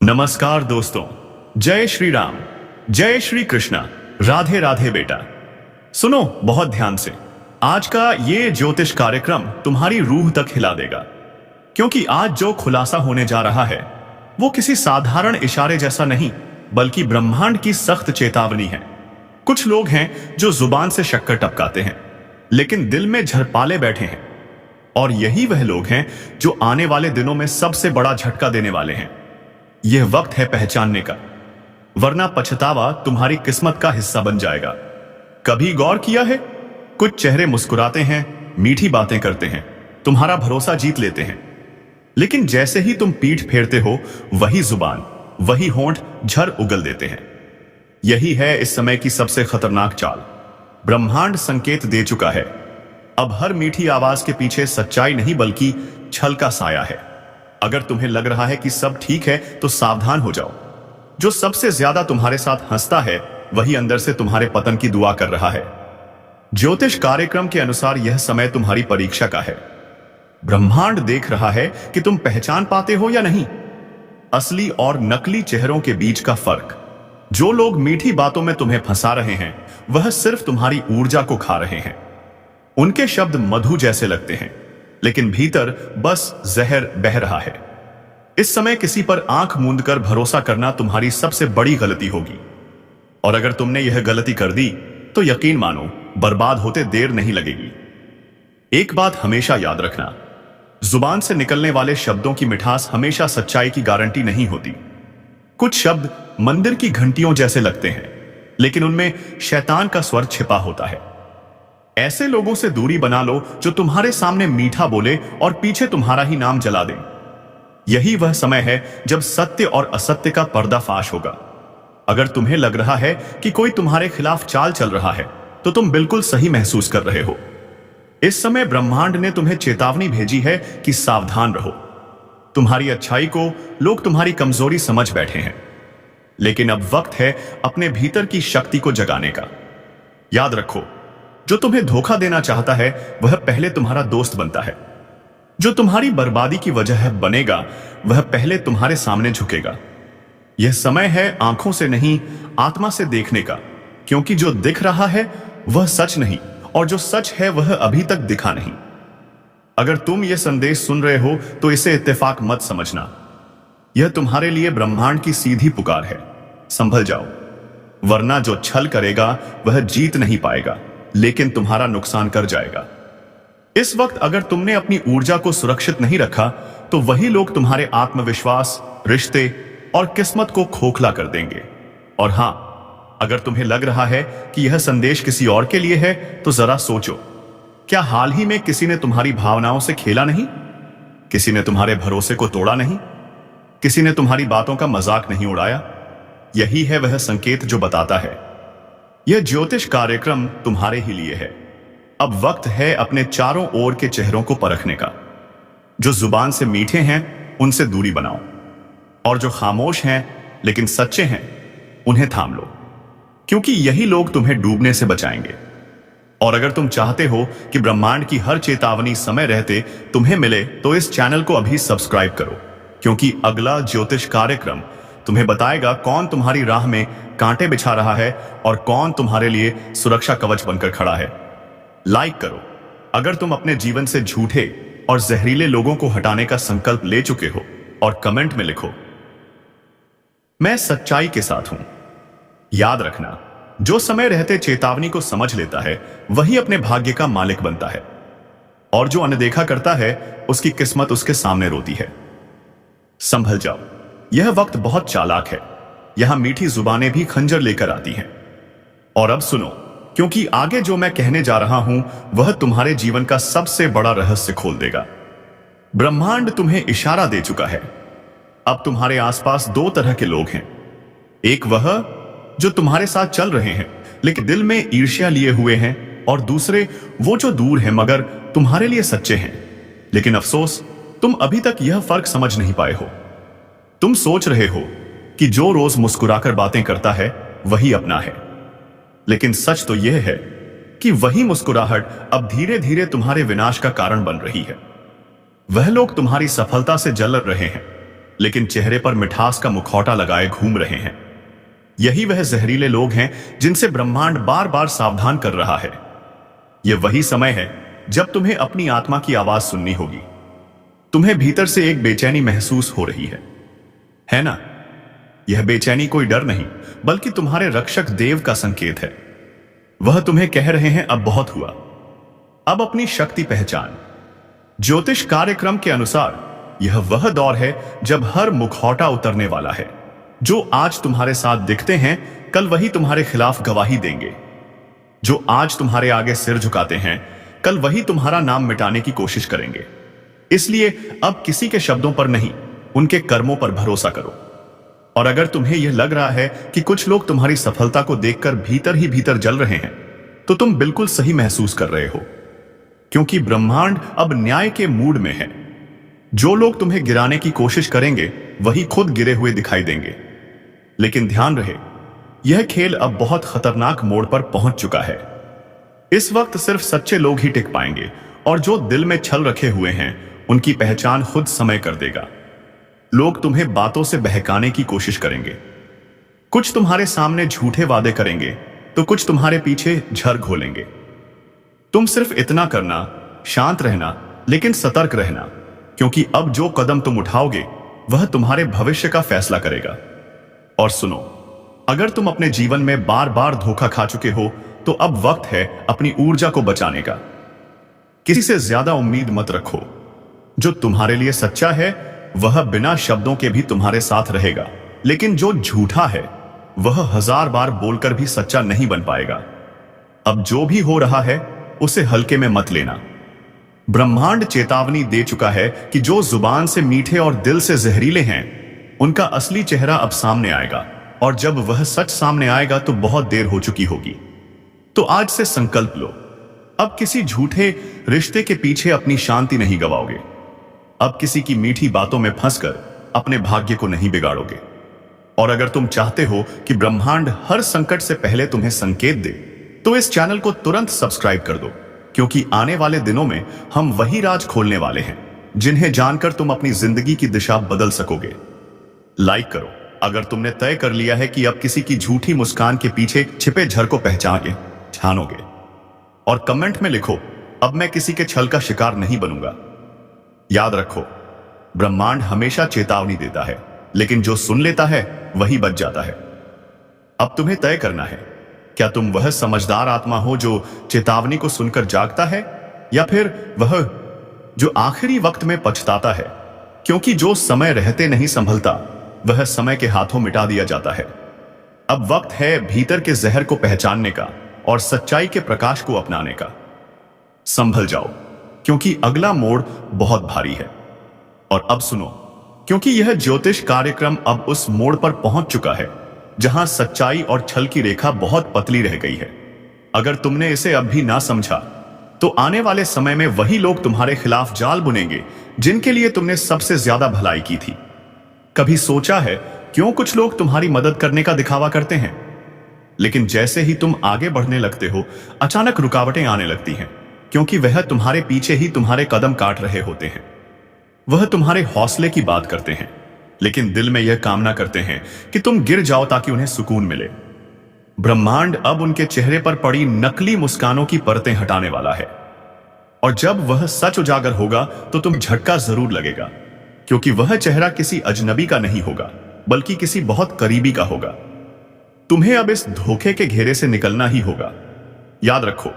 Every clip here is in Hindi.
नमस्कार दोस्तों, जय श्री राम, जय श्री कृष्णा, राधे राधे बेटा। सुनो बहुत ध्यान से, आज का ये ज्योतिष कार्यक्रम तुम्हारी रूह तक हिला देगा, क्योंकि आज जो खुलासा होने जा रहा है वो किसी साधारण इशारे जैसा नहीं बल्कि ब्रह्मांड की सख्त चेतावनी है। कुछ लोग हैं जो जुबान से शक्कर टपकाते हैं लेकिन दिल में झरपाले बैठे हैं, और यही वह लोग हैं जो आने वाले दिनों में सबसे बड़ा झटका देने वाले हैं। यह वक्त है पहचानने का, वरना पछतावा तुम्हारी किस्मत का हिस्सा बन जाएगा। कभी गौर किया है, कुछ चेहरे मुस्कुराते हैं, मीठी बातें करते हैं, तुम्हारा भरोसा जीत लेते हैं, लेकिन जैसे ही तुम पीठ फेरते हो वही जुबान, वही होंठ झर उगल देते हैं। यही है इस समय की सबसे खतरनाक चाल। ब्रह्मांड संकेत दे चुका है, अब हर मीठी आवाज के पीछे सच्चाई नहीं बल्कि छल का साया है। अगर तुम्हें लग रहा है कि सब ठीक है तो सावधान हो जाओ। जो सबसे ज्यादा तुम्हारे साथ हंसता है वही अंदर से तुम्हारे पतन की दुआ कर रहा है। ज्योतिष कार्यक्रम के अनुसार यह समय तुम्हारी परीक्षा का है। ब्रह्मांड देख रहा है कि तुम पहचान पाते हो या नहीं असली और नकली चेहरों के बीच का फर्क। जो लोग मीठी बातों में तुम्हें फंसा रहे हैं वह सिर्फ तुम्हारी ऊर्जा को खा रहे हैं। उनके शब्द मधु जैसे लगते हैं लेकिन भीतर बस जहर बह रहा है। इस समय किसी पर आंख मूंदकर भरोसा करना तुम्हारी सबसे बड़ी गलती होगी, और अगर तुमने यह गलती कर दी तो यकीन मानो बर्बाद होते देर नहीं लगेगी। एक बात हमेशा याद रखना, जुबान से निकलने वाले शब्दों की मिठास हमेशा सच्चाई की गारंटी नहीं होती। कुछ शब्द मंदिर की घंटियों जैसे लगते हैं लेकिन उनमें शैतान का स्वर छिपा होता है। ऐसे लोगों से दूरी बना लो जो तुम्हारे सामने मीठा बोले और पीछे तुम्हारा ही नाम जला दें। यही वह समय है जब सत्य और असत्य का पर्दाफाश होगा। अगर तुम्हें लग रहा है कि कोई तुम्हारे खिलाफ चाल चल रहा है तो तुम बिल्कुल सही महसूस कर रहे हो। इस समय ब्रह्मांड ने तुम्हें चेतावनी भेजी है कि सावधान रहो। तुम्हारी अच्छाई को लोग तुम्हारी कमजोरी समझ बैठे हैं, लेकिन अब वक्त है अपने भीतर की शक्ति को जगाने का। याद रखो, जो तुम्हें धोखा देना चाहता है वह पहले तुम्हारा दोस्त बनता है। जो तुम्हारी बर्बादी की वजह बनेगा वह पहले तुम्हारे सामने झुकेगा। यह समय है आंखों से नहीं आत्मा से देखने का, क्योंकि जो दिख रहा है वह सच नहीं और जो सच है वह अभी तक दिखा नहीं। अगर तुम यह संदेश सुन रहे हो तो इसे इत्तेफाक मत समझना, यह तुम्हारे लिए ब्रह्मांड की सीधी पुकार है। संभल जाओ, वरना जो छल करेगा वह जीत नहीं पाएगा लेकिन तुम्हारा नुकसान कर जाएगा। इस वक्त अगर तुमने अपनी ऊर्जा को सुरक्षित नहीं रखा तो वही लोग तुम्हारे आत्मविश्वास, रिश्ते और किस्मत को खोखला कर देंगे। और हां, अगर तुम्हें लग रहा है कि यह संदेश किसी और के लिए है तो जरा सोचो, क्या हाल ही में किसी ने तुम्हारी भावनाओं से खेला नहीं? किसी ने तुम्हारे भरोसे को तोड़ा नहीं? किसी ने तुम्हारी बातों का मजाक नहीं उड़ाया? यही है वह संकेत जो बताता है यह ज्योतिष कार्यक्रम तुम्हारे ही लिए है। अब वक्त है अपने चारों ओर के चेहरों को परखने का। जो जुबान से मीठे हैं उनसे दूरी बनाओ, और जो खामोश हैं लेकिन सच्चे हैं उन्हें थाम लो, क्योंकि यही लोग तुम्हें डूबने से बचाएंगे। और अगर तुम चाहते हो कि ब्रह्मांड की हर चेतावनी समय रहते तुम्हें मिले तो इस चैनल को अभी सब्सक्राइब करो, क्योंकि अगला ज्योतिष कार्यक्रम तुम्हें बताएगा कौन तुम्हारी राह में कांटे बिछा रहा है और कौन तुम्हारे लिए सुरक्षा कवच बनकर खड़ा है। लाइक करो अगर तुम अपने जीवन से झूठे और जहरीले लोगों को हटाने का संकल्प ले चुके हो, और कमेंट में लिखो, मैं सच्चाई के साथ हूं। याद रखना, जो समय रहते चेतावनी को समझ लेता है वही अपने भाग्य का मालिक बनता है, और जो अनदेखा करता है उसकी किस्मत उसके सामने रोती है। संभल जाओ, यह वक्त बहुत चालाक है। यहां मीठी जुबानें भी खंजर लेकर आती हैं। और अब सुनो, क्योंकि आगे जो मैं कहने जा रहा हूं वह तुम्हारे जीवन का सबसे बड़ा रहस्य खोल देगा। ब्रह्मांड तुम्हें इशारा दे चुका है। अब तुम्हारे आसपास दो तरह के लोग हैं। एक वह जो तुम्हारे साथ चल रहे हैं लेकिन दिल में ईर्ष्या लिए हुए हैं, और दूसरे वो जो दूर हैं मगर तुम्हारे लिए सच्चे हैं। लेकिन अफसोस, तुम अभी तक यह फर्क समझ नहीं पाए हो। तुम सोच रहे हो कि जो रोज मुस्कुराकर बातें करता है वही अपना है, लेकिन सच तो यह है कि वही मुस्कुराहट अब धीरे धीरे तुम्हारे विनाश का कारण बन रही है। वह लोग तुम्हारी सफलता से जल रहे हैं लेकिन चेहरे पर मिठास का मुखौटा लगाए घूम रहे हैं। यही वह जहरीले लोग हैं जिनसे ब्रह्मांड बार बार सावधान कर रहा है। यह वही समय है जब तुम्हें अपनी आत्मा की आवाज सुननी होगी। तुम्हें भीतर से एक बेचैनी महसूस हो रही है ना? यह बेचैनी कोई डर नहीं, बल्कि तुम्हारे रक्षक देव का संकेत है। वह तुम्हें कह रहे हैं अब बहुत हुआ, अब अपनी शक्ति पहचान। ज्योतिष कार्यक्रम के अनुसार यह वह दौर है जब हर मुखौटा उतरने वाला है। जो आज तुम्हारे साथ दिखते हैं, कल वही तुम्हारे खिलाफ गवाही देंगे। जो आज तुम्हारे आगे सिर झुकाते हैं, कल वही तुम्हारा नाम मिटाने की कोशिश करेंगे। इसलिए अब किसी के शब्दों पर नहीं, उनके कर्मों पर भरोसा करो। और अगर तुम्हें यह लग रहा है कि कुछ लोग तुम्हारी सफलता को देखकर भीतर ही भीतर जल रहे हैं, तो तुम बिल्कुल सही महसूस कर रहे हो, क्योंकि ब्रह्मांड अब न्याय के मूड में है। जो लोग तुम्हें गिराने की कोशिश करेंगे, वही खुद गिरे हुए दिखाई देंगे। लेकिन ध्यान रहे, यह खेल अब बहुत खतरनाक मोड़ पर पहुंच चुका है। इस वक्त सिर्फ सच्चे लोग ही टिक पाएंगे, और जो दिल में छल रखे हुए हैं, उनकी पहचान खुद समय कर देगा। लोग तुम्हें बातों से बहकाने की कोशिश करेंगे। कुछ तुम्हारे सामने झूठे वादे करेंगे, तो कुछ तुम्हारे पीछे झर घोलेंगे। तुम सिर्फ इतना करना, शांत रहना, लेकिन सतर्क रहना, क्योंकि अब जो कदम तुम उठाओगे, वह तुम्हारे भविष्य का फैसला करेगा। और सुनो, अगर तुम अपने जीवन में बार बार धोखा खा चुके हो, तो अब वक्त है अपनी ऊर्जा को बचाने का। किसी से ज्यादा उम्मीद मत रखो। जो तुम्हारे लिए सच्चा है, वह बिना शब्दों के भी तुम्हारे साथ रहेगा, लेकिन जो झूठा है, वह 1000 बार बोलकर भी सच्चा नहीं बन पाएगा। अब जो भी हो रहा है, उसे हल्के में मत लेना। ब्रह्मांड चेतावनी दे चुका है कि जो जुबान से मीठे और दिल से जहरीले हैं, उनका असली चेहरा अब सामने आएगा, और जब वह सच सामने आएगा तो बहुत देर हो चुकी होगी। तो आज से संकल्प लो, अब किसी झूठे रिश्ते के पीछे अपनी शांति नहीं गवाओगे। अब किसी की मीठी बातों में फंसकर अपने भाग्य को नहीं बिगाड़ोगे। और अगर तुम चाहते हो कि ब्रह्मांड हर संकट से पहले तुम्हें संकेत दे, तो इस चैनल को तुरंत सब्सक्राइब कर दो, क्योंकि आने वाले दिनों में हम वही राज खोलने वाले हैं जिन्हें जानकर तुम अपनी जिंदगी की दिशा बदल सकोगे। लाइक करो अगर तुमने तय कर लिया है कि अब किसी की झूठी मुस्कान के पीछे छिपे झर को पहचानोगे। और कमेंट में लिखो, अब मैं किसी के छल का शिकार नहीं बनूंगा। याद रखो, ब्रह्मांड हमेशा चेतावनी देता है, लेकिन जो सुन लेता है वही बच जाता है। अब तुम्हें तय करना है, क्या तुम वह समझदार आत्मा हो जो चेतावनी को सुनकर जागता है, या फिर वह जो आखिरी वक्त में पछताता है, क्योंकि जो समय रहते नहीं संभलता, वह समय के हाथों मिटा दिया जाता है। अब वक्त है भीतर के जहर को पहचानने का और सच्चाई के प्रकाश को अपनाने का। संभल जाओ, क्योंकि अगला मोड़ बहुत भारी है। और अब सुनो, क्योंकि यह ज्योतिष कार्यक्रम अब उस मोड़ पर पहुंच चुका है जहां सच्चाई और छल की रेखा बहुत पतली रह गई है। अगर तुमने इसे अब भी ना समझा, तो आने वाले समय में वही लोग तुम्हारे खिलाफ जाल बुनेंगे जिनके लिए तुमने सबसे ज्यादा भलाई की थी। कभी सोचा है क्यों कुछ लोग तुम्हारी मदद करने का दिखावा करते हैं, लेकिन जैसे ही तुम आगे बढ़ने लगते हो, अचानक रुकावटें आने लगती हैं, क्योंकि वह तुम्हारे पीछे ही तुम्हारे कदम काट रहे होते हैं। वह तुम्हारे हौसले की बात करते हैं, लेकिन दिल में यह कामना करते हैं कि तुम गिर जाओ ताकि उन्हें सुकून मिले। ब्रह्मांड अब उनके चेहरे पर पड़ी नकली मुस्कानों की परतें हटाने वाला है, और जब वह सच उजागर होगा तो तुम झटका जरूर लगेगा, क्योंकि वह चेहरा किसी अजनबी का नहीं होगा, बल्कि किसी बहुत करीबी का होगा। तुम्हें अब इस धोखे के घेरे से निकलना ही होगा। याद रखो,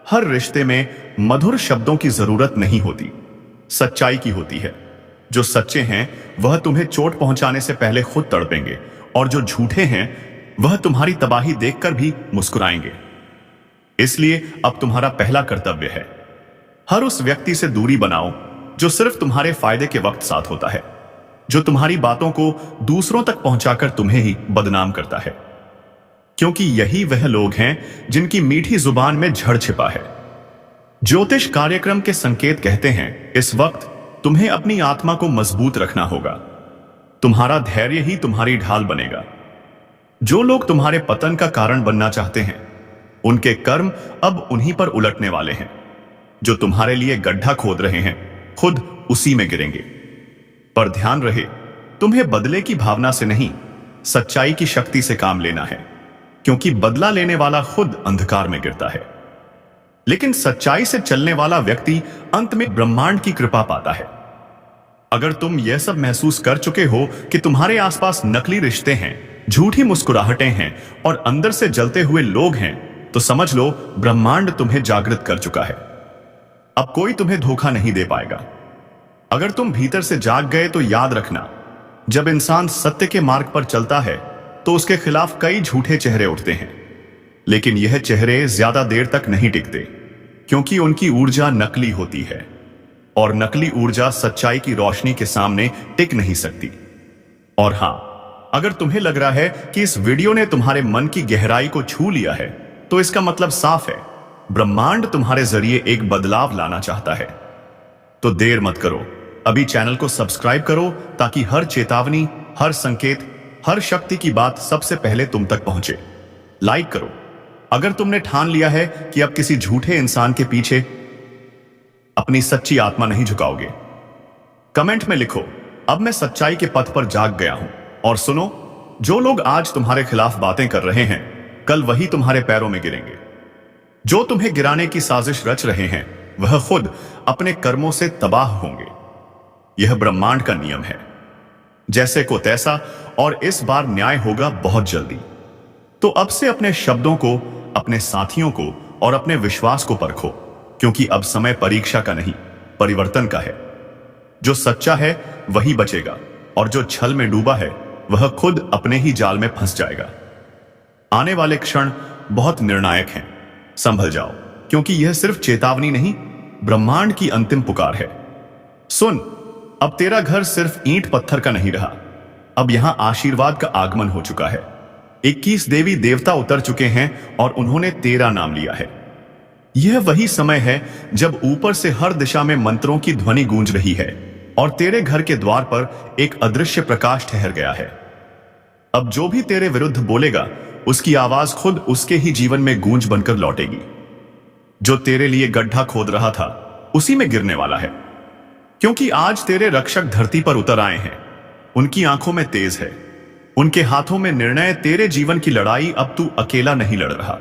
हर रिश्ते में मधुर शब्दों की जरूरत नहीं होती, सच्चाई की होती है। जो सच्चे हैं वह तुम्हें चोट पहुंचाने से पहले खुद तड़पेंगे, और जो झूठे हैं वह तुम्हारी तबाही देखकर भी मुस्कुराएंगे। इसलिए अब तुम्हारा पहला कर्तव्य है, हर उस व्यक्ति से दूरी बनाओ जो सिर्फ तुम्हारे फायदे के वक्त साथ होता है, जो तुम्हारी बातों को दूसरों तक पहुंचाकर तुम्हें ही बदनाम करता है, क्योंकि यही वह लोग हैं जिनकी मीठी जुबान में झड़ छिपा है। ज्योतिष कार्यक्रम के संकेत कहते हैं, इस वक्त तुम्हें अपनी आत्मा को मजबूत रखना होगा। तुम्हारा धैर्य ही तुम्हारी ढाल बनेगा। जो लोग तुम्हारे पतन का कारण बनना चाहते हैं, उनके कर्म अब उन्हीं पर उलटने वाले हैं। जो तुम्हारे लिए गड्ढा खोद रहे हैं, खुद उसी में गिरेंगे। पर ध्यान रहे, तुम्हें बदले की भावना से नहीं, सच्चाई की शक्ति से काम लेना है, क्योंकि बदला लेने वाला खुद अंधकार में गिरता है, लेकिन सच्चाई से चलने वाला व्यक्ति अंत में ब्रह्मांड की कृपा पाता है। अगर तुम यह सब महसूस कर चुके हो कि तुम्हारे आसपास नकली रिश्ते हैं, झूठी मुस्कुराहटें हैं और अंदर से जलते हुए लोग हैं, तो समझ लो ब्रह्मांड तुम्हें जागृत कर चुका है। अब कोई तुम्हें धोखा नहीं दे पाएगा। अगर तुम भीतर से जाग गए तो याद रखना, जब इंसान सत्य के मार्ग पर चलता है तो उसके खिलाफ कई झूठे चेहरे उठते हैं, लेकिन यह चेहरे ज्यादा देर तक नहीं टिकते, क्योंकि उनकी ऊर्जा नकली होती है और नकली ऊर्जा सच्चाई की रोशनी के सामने टिक नहीं सकती। और हां, अगर तुम्हें लग रहा है कि इस वीडियो ने तुम्हारे मन की गहराई को छू लिया है, तो इसका मतलब साफ है, ब्रह्मांड तुम्हारे जरिए एक बदलाव लाना चाहता है। तो देर मत करो, अभी चैनल को सब्सक्राइब करो ताकि हर चेतावनी, हर संकेत, हर शक्ति की बात सबसे पहले तुम तक पहुंचे। लाइक करो अगर तुमने ठान लिया है कि अब किसी झूठे इंसान के पीछे अपनी सच्ची आत्मा नहीं झुकाओगे। कमेंट में लिखो, अब मैं सच्चाई के पथ पर जाग गया हूं। और सुनो, जो लोग आज तुम्हारे खिलाफ बातें कर रहे हैं, कल वही तुम्हारे पैरों में गिरेंगे। जो तुम्हें गिराने की साजिश रच रहे हैं, वह खुद अपने कर्मों से तबाह होंगे। यह ब्रह्मांड का नियम है, जैसे को तैसा, और इस बार न्याय होगा बहुत जल्दी। तो अब से अपने शब्दों को, अपने साथियों को और अपने विश्वास को परखो, क्योंकि अब समय परीक्षा का नहीं, परिवर्तन का है। जो सच्चा है वही बचेगा, और जो छल में डूबा है वह खुद अपने ही जाल में फंस जाएगा। आने वाले क्षण बहुत निर्णायक हैं, संभल जाओ, क्योंकि यह सिर्फ चेतावनी नहीं, ब्रह्मांड की अंतिम पुकार है। सुन, अब तेरा घर सिर्फ ईंट पत्थर का नहीं रहा, अब यहां आशीर्वाद का आगमन हो चुका है। 21 देवी देवता उतर चुके हैं और उन्होंने तेरा नाम लिया है। यह वही समय है जब ऊपर से हर दिशा में मंत्रों की ध्वनि गूंज रही है और तेरे घर के द्वार पर एक अदृश्य प्रकाश ठहर गया है। अब जो भी तेरे विरुद्ध बोलेगा, उसकी आवाज खुद उसके ही जीवन में गूंज बनकर लौटेगी। जो तेरे लिए गड्ढा खोद रहा था, उसी में गिरने वाला है, क्योंकि आज तेरे रक्षक धरती पर उतर आए हैं। उनकी आंखों में तेज है, उनके हाथों में निर्णय। तेरे जीवन की लड़ाई अब तू अकेला नहीं लड़ रहा।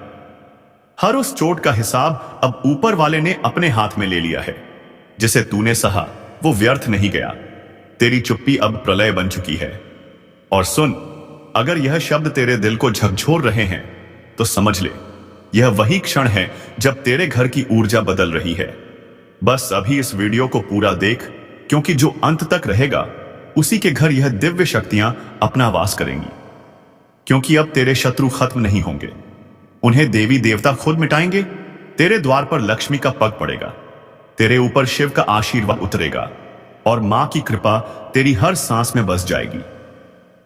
हर उस चोट का हिसाब अब ऊपर वाले ने अपने हाथ में ले लिया है। जिसे तूने सहा वो व्यर्थ नहीं गया। तेरी चुप्पी अब प्रलय बन चुकी है। और सुन, अगर यह शब्द तेरे दिल को झकझोर रहे हैं, तो समझ ले, यह वही क्षण है जब तेरे घर की ऊर्जा बदल रही है। बस अभी इस वीडियो को पूरा देख, क्योंकि जो अंत तक रहेगा, उसी के घर यह दिव्य शक्तियां अपना वास करेंगी। क्योंकि अब तेरे शत्रु खत्म नहीं होंगे, उन्हें देवी देवता खुद मिटाएंगे। तेरे द्वार पर लक्ष्मी का पग पड़ेगा, तेरे ऊपर शिव का आशीर्वाद उतरेगा और मां की कृपा तेरी हर सांस में बस जाएगी।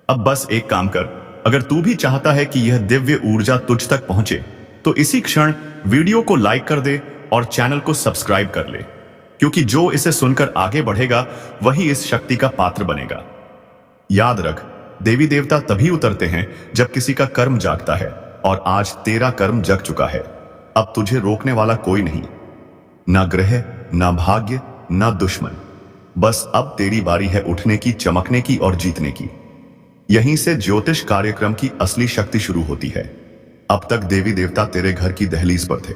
अब बस एक काम कर, अगर तू भी चाहता है कि यह दिव्य ऊर्जा तुझ तक पहुंचे, तो इसी क्षण वीडियो को लाइक कर दे और चैनल को सब्सक्राइब कर ले, क्योंकि जो इसे सुनकर आगे बढ़ेगा वही इस शक्ति का पात्र बनेगा। याद रख, देवी देवता तभी उतरते हैं जब किसी का कर्म जागता है, और आज तेरा कर्म जग चुका है। अब तुझे रोकने वाला कोई नहीं, ना ग्रह, ना भाग्य, ना दुश्मन। बस अब तेरी बारी है उठने की, चमकने की और जीतने की। यहीं से ज्योतिष कार्यक्रम की असली शक्ति शुरू होती है। अब तक देवी देवता तेरे घर की दहलीज पर थे,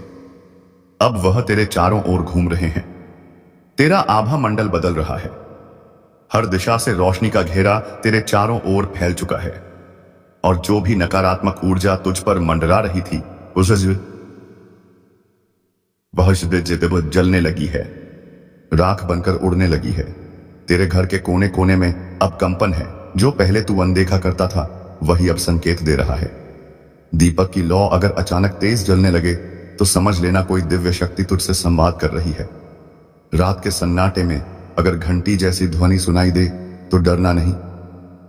अब वह तेरे चारों ओर घूम रहे हैं। तेरा आभा मंडल बदल रहा है, हर दिशा से रोशनी का घेरा तेरे चारों ओर फैल चुका है, और जो भी नकारात्मक ऊर्जा तुझ पर मंडरा रही थी, वह जलने लगी है, राख बनकर उड़ने लगी है। तेरे घर के कोने कोने में अब कंपन है। जो पहले तू अनदेखा करता था, वही अब संकेत दे रहा है। दीपक की लौ अगर अचानक तेज जलने लगे, तो समझ लेना कोई दिव्य शक्ति तुझसे संवाद कर रही है। रात के सन्नाटे में अगर घंटी जैसी ध्वनि सुनाई दे, तो डरना नहीं,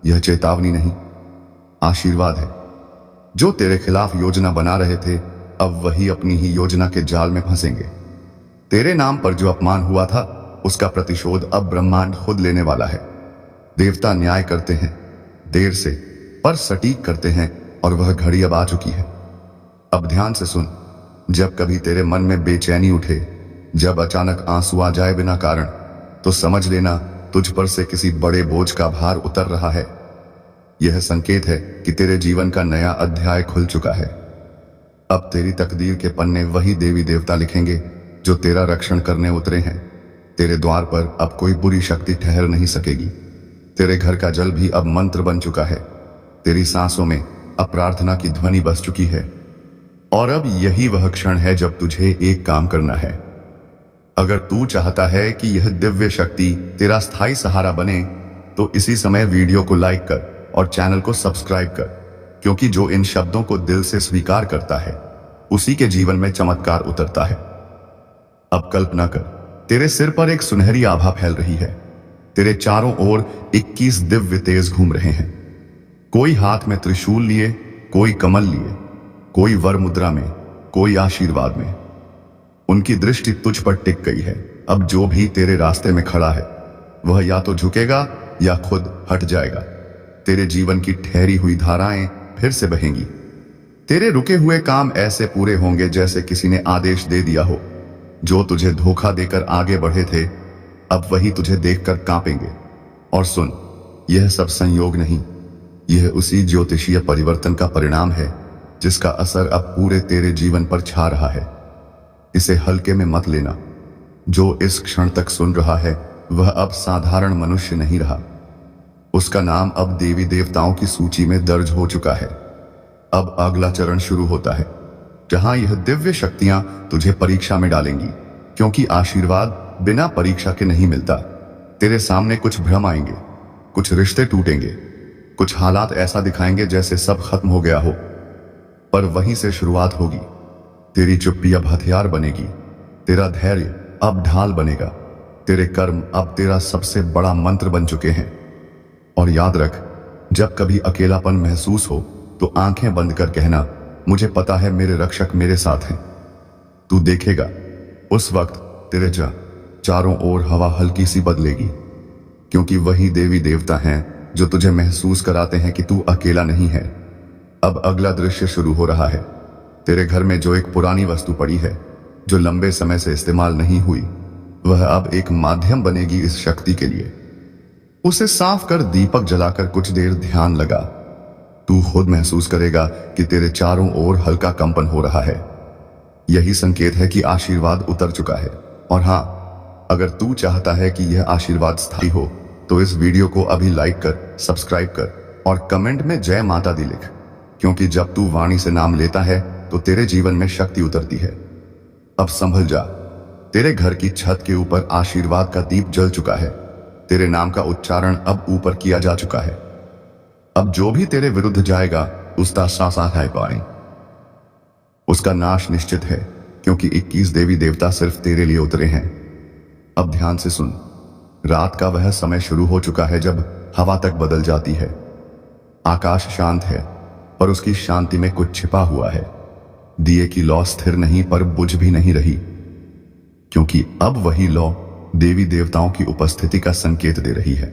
यह चेतावनी नहीं, आशीर्वाद है। जो तेरे खिलाफ योजना बना रहे थे, अब वही अपनी ही योजना के जाल में फंसेंगे। तेरे नाम पर जो अपमान हुआ था, उसका प्रतिशोध अब ब्रह्मांड खुद लेने वाला है। देवता न्याय करते हैं, देर से पर सटीक करते हैं, और वह घड़ी अब आ चुकी है। अब ध्यान से सुन, जब कभी तेरे मन में बेचैनी उठे, जब अचानक आंसू आ जाए बिना कारण, तो समझ लेना तुझ पर से किसी बड़े बोझ का भार उतर रहा है। यह संकेत है कि तेरे जीवन का नया अध्याय खुल चुका है। अब तेरी तकदीर के पन्ने वही देवी देवता लिखेंगे जो तेरा रक्षण करने उतरे हैं। तेरे द्वार पर अब कोई बुरी शक्ति ठहर नहीं सकेगी। तेरे घर का जल भी अब मंत्र बन चुका है। तेरी सांसों में अब प्रार्थना की ध्वनि बस चुकी है। और अब यही वह क्षण है जब तुझे एक काम करना है। अगर तू चाहता है कि यह दिव्य शक्ति तेरा स्थायी सहारा बने, तो इसी समय वीडियो को लाइक कर और चैनल को सब्सक्राइब कर, क्योंकि जो इन शब्दों को दिल से स्वीकार करता है उसी के जीवन में चमत्कार उतरता है। अब कल्पना कर, तेरे सिर पर एक सुनहरी आभा फैल रही है। तेरे चारों ओर 21 दिव्य तेज घूम रहे हैं। कोई हाथ में त्रिशूल लिए, कोई कमल लिए, कोई वर मुद्रा में, कोई आशीर्वाद में। उनकी दृष्टि तुझ पर टिक गई है। अब जो भी तेरे रास्ते में खड़ा है वह या तो झुकेगा या खुद हट जाएगा। तेरे जीवन की ठहरी हुई धाराएं फिर से बहेंगी। तेरे रुके हुए काम ऐसे पूरे होंगे जैसे किसी ने आदेश दे दिया हो। जो तुझे धोखा देकर आगे बढ़े थे, अब वही तुझे देखकर कांपेंगे। और सुन, यह सब संयोग नहीं, यह उसी ज्योतिषीय परिवर्तन का परिणाम है जिसका असर अब पूरे तेरे जीवन पर छा रहा है। इसे हल्के में मत लेना। जो इस क्षण तक सुन रहा है वह अब साधारण मनुष्य नहीं रहा। उसका नाम अब देवी देवताओं की सूची में दर्ज हो चुका है। अब अगला चरण शुरू होता है, जहां यह दिव्य शक्तियां तुझे परीक्षा में डालेंगी, क्योंकि आशीर्वाद बिना परीक्षा के नहीं मिलता। तेरे सामने कुछ भ्रम आएंगे, कुछ रिश्ते टूटेंगे, कुछ हालात ऐसा दिखाएंगे जैसे सब खत्म हो गया हो, पर वहीं से शुरुआत होगी। तेरी चुप्पी अब हथियार बनेगी, तेरा धैर्य अब ढाल बनेगा, तेरे कर्म अब तेरा सबसे बड़ा मंत्र बन चुके हैं। और याद रख, जब कभी अकेलापन महसूस हो तो आंखें बंद कर कहना, मुझे पता है मेरे रक्षक मेरे साथ हैं। तू देखेगा, उस वक्त तेरे चारों ओर हवा हल्की सी बदलेगी, क्योंकि वही देवी देवता हैं जो तुझे महसूस कराते हैं कि तू अकेला नहीं है। अब अगला दृश्य शुरू हो रहा है। तेरे घर में जो एक पुरानी वस्तु पड़ी है, जो लंबे समय से इस्तेमाल नहीं हुई, वह अब एक माध्यम बनेगी इस शक्ति के लिए। उसे साफ कर दीपक जलाकर कुछ देर ध्यान लगा। तू खुद महसूस करेगा कि तेरे चारों ओर हल्का कंपन हो रहा है। यही संकेत है कि आशीर्वाद उतर चुका है। और हां, अगर तू चाहता है कि यह आशीर्वाद स्थायी हो, तो इस वीडियो को अभी लाइक कर, सब्सक्राइब कर और कमेंट में जय माता दी लिख, क्योंकि जब तू वाणी से नाम लेता है तो तेरे जीवन में शक्ति उतरती है। अब संभल जा, तेरे घर की छत के ऊपर आशीर्वाद का दीप जल चुका है। तेरे नाम का उच्चारण अब ऊपर किया जा चुका है। अब जो भी तेरे विरुद्ध जाएगा उसका सासा है पाए, उसका नाश निश्चित है, क्योंकि 21 देवी देवता सिर्फ तेरे लिए उतरे हैं। अब ध्यान से सुन, रात का वह समय शुरू हो चुका है जब हवा तक बदल जाती है। आकाश शांत है, पर उसकी शांति में कुछ छिपा हुआ है। दिए की लौ स्थिर नहीं पर बुझ भी नहीं रही, क्योंकि अब वही लौ देवी देवताओं की उपस्थिति का संकेत दे रही है।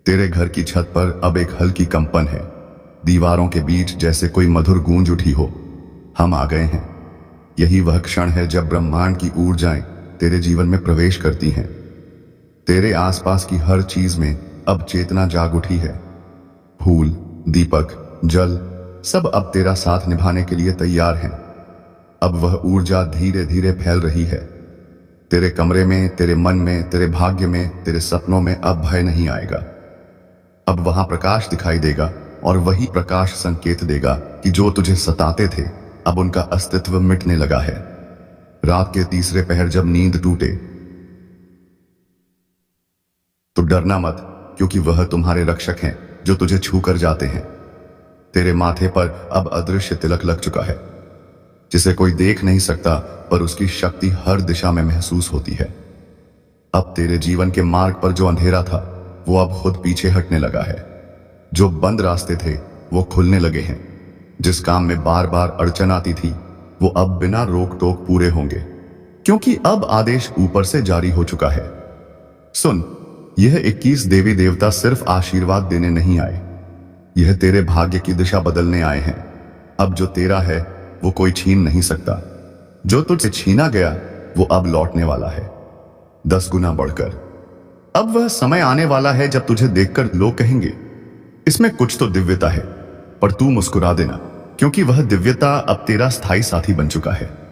तेरे घर की छत पर अब एक हल्की कंपन है। दीवारों के बीच जैसे कोई मधुर गूंज उठी हो, हम आ गए हैं। यही वह क्षण है जब ब्रह्मांड की ऊर्जाएं तेरे जीवन में प्रवेश करती हैं। तेरे आसपास की हर चीज में अब चेतना जाग उठी है। फूल, दीपक, जल सब अब तेरा साथ निभाने के लिए तैयार हैं। अब वह ऊर्जा धीरे धीरे फैल रही है। तेरे कमरे में, तेरे मन में, तेरे भाग्य में, तेरे सपनों में अब भय नहीं आएगा। अब वहां प्रकाश दिखाई देगा, और वही प्रकाश संकेत देगा कि जो तुझे सताते थे अब उनका अस्तित्व मिटने लगा है। रात के तीसरे पहर जब नींद टूटे तो डरना मत, क्योंकि वह तुम्हारे रक्षक हैं जो तुझे छू कर जाते हैं। तेरे माथे पर अब अदृश्य तिलक लग चुका है, जिसे कोई देख नहीं सकता, पर उसकी शक्ति हर दिशा में महसूस होती है। अब तेरे जीवन के मार्ग पर जो अंधेरा था वो अब खुद पीछे हटने लगा है। जो बंद रास्ते थे वो खुलने लगे हैं। जिस काम में बार बार अड़चन आती थी वो अब बिना रोक टोक पूरे होंगे, क्योंकि अब आदेश ऊपर से जारी हो चुका है। सुन, यह 21 देवी देवता सिर्फ आशीर्वाद देने नहीं आए, यह तेरे भाग्य की दिशा बदलने आए हैं। अब जो तेरा है वो कोई छीन नहीं सकता। जो तुझसे छीना गया वो अब लौटने वाला है, 10 गुना बढ़कर। अब वह समय आने वाला है जब तुझे देखकर लोग कहेंगे, इसमें कुछ तो दिव्यता है, पर तू मुस्कुरा देना, क्योंकि वह दिव्यता अब तेरा स्थायी साथी बन चुका है।